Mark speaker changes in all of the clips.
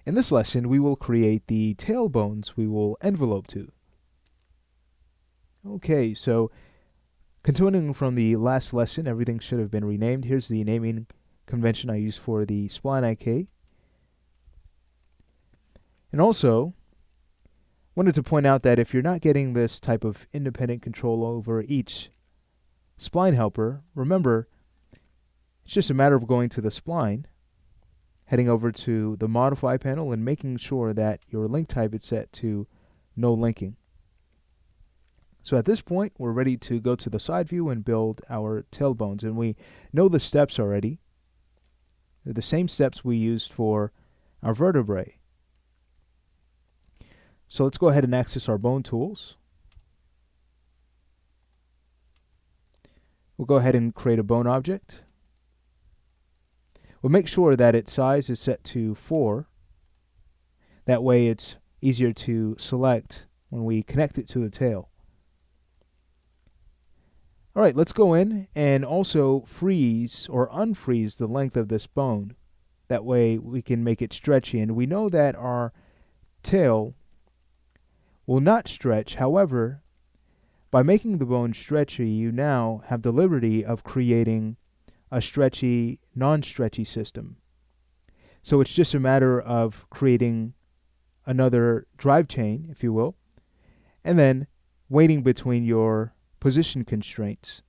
Speaker 1: In this lesson, we will create the tailbones we will envelope to. Okay, so continuing from the last lesson, everything should have been renamed. Here's the naming convention I used for the spline IK. And also, wanted to point out that if you're not getting this type of independent control over each spline helper, remember, it's just a matter of going to the spline, heading over to the Modify panel, and making sure that your link type is set to No Linking. So at this point, we're ready to go to the side view and build our tailbones. And we know the steps already. They're the same steps we used for our vertebrae. So let's go ahead and access our bone tools. We'll go ahead and create a bone object. We'll make sure that its size is set to 4. That way it's easier to select when we connect it to the tail. Alright, let's go in and also freeze or unfreeze the length of this bone. That way we can make it stretchy. And we know that our tail will not stretch. However, by making the bone stretchy, you now have the liberty of creating a stretchy, non-stretchy system. So it's just a matter of creating another drive chain, if you will, and then waiting between your position constraints.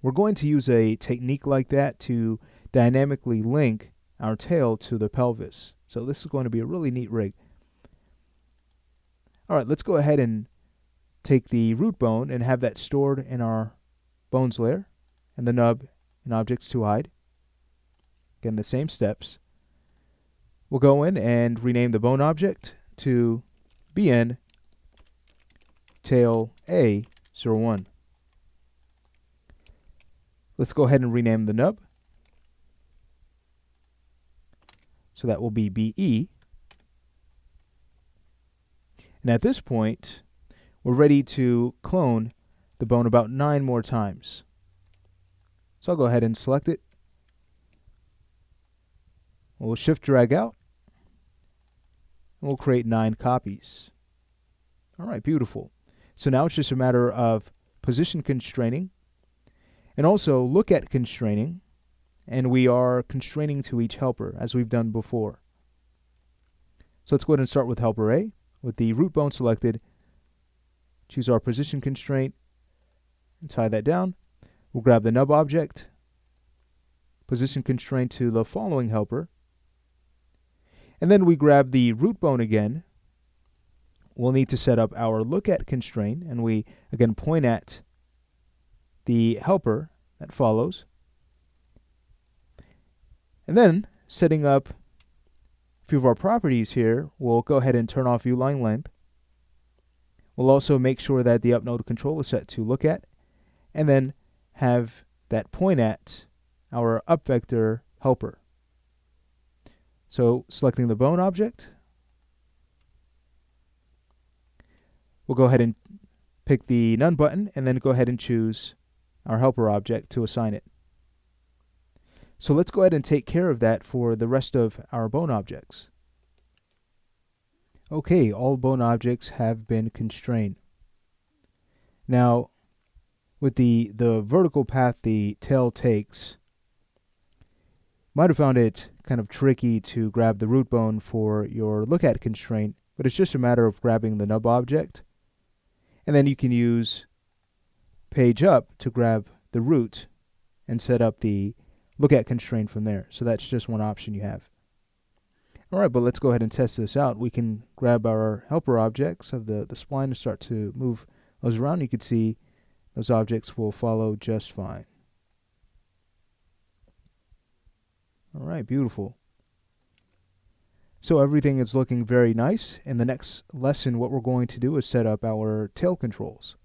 Speaker 1: We're going to use a technique like that to dynamically link our tail to the pelvis. So this is going to be a really neat rig. Alright, let's go ahead and take the root bone and have that stored in our bones layer, and the nub and objects to hide. Again, the same steps. We'll go in and rename the bone object to BN tail A01. Let's go ahead and rename the nub. So that will be BE. And at this point, we're ready to clone the bone about 9 more times. So I'll go ahead and select it. We'll shift drag out. And we'll create 9 copies. Alright, beautiful. So now it's just a matter of position constraining and also look at constraining. And we are constraining to each helper as we've done before. So let's go ahead and start with helper A. With the root bone selected, choose our position constraint and tie that down. We'll grab the nub object, position constraint to the following helper, and then we grab the root bone again. We'll need to set up our look at constraint, and we again point at the helper that follows. And then, setting up a few of our properties here, we'll go ahead and turn off view line length. We'll also make sure that the up node control is set to look at, and then have that point at our up vector helper. So selecting the bone object, we'll go ahead and pick the none button and then go ahead and choose our helper object to assign it. So let's go ahead and take care of that for the rest of our bone objects. Okay, all bone objects have been constrained. Now, with the vertical path the tail takes, might have found it kind of tricky to grab the root bone for your look at constraint, but it's just a matter of grabbing the nub object, and then you can use page up to grab the root and set up the look at constraint from there. So that's just one option you have. Alright, but let's go ahead and test this out. We can grab our helper objects of the spline and start to move those around. You can see those objects will follow just fine. Alright, beautiful. So everything is looking very nice. In the next lesson, what we're going to do is set up our tail controls.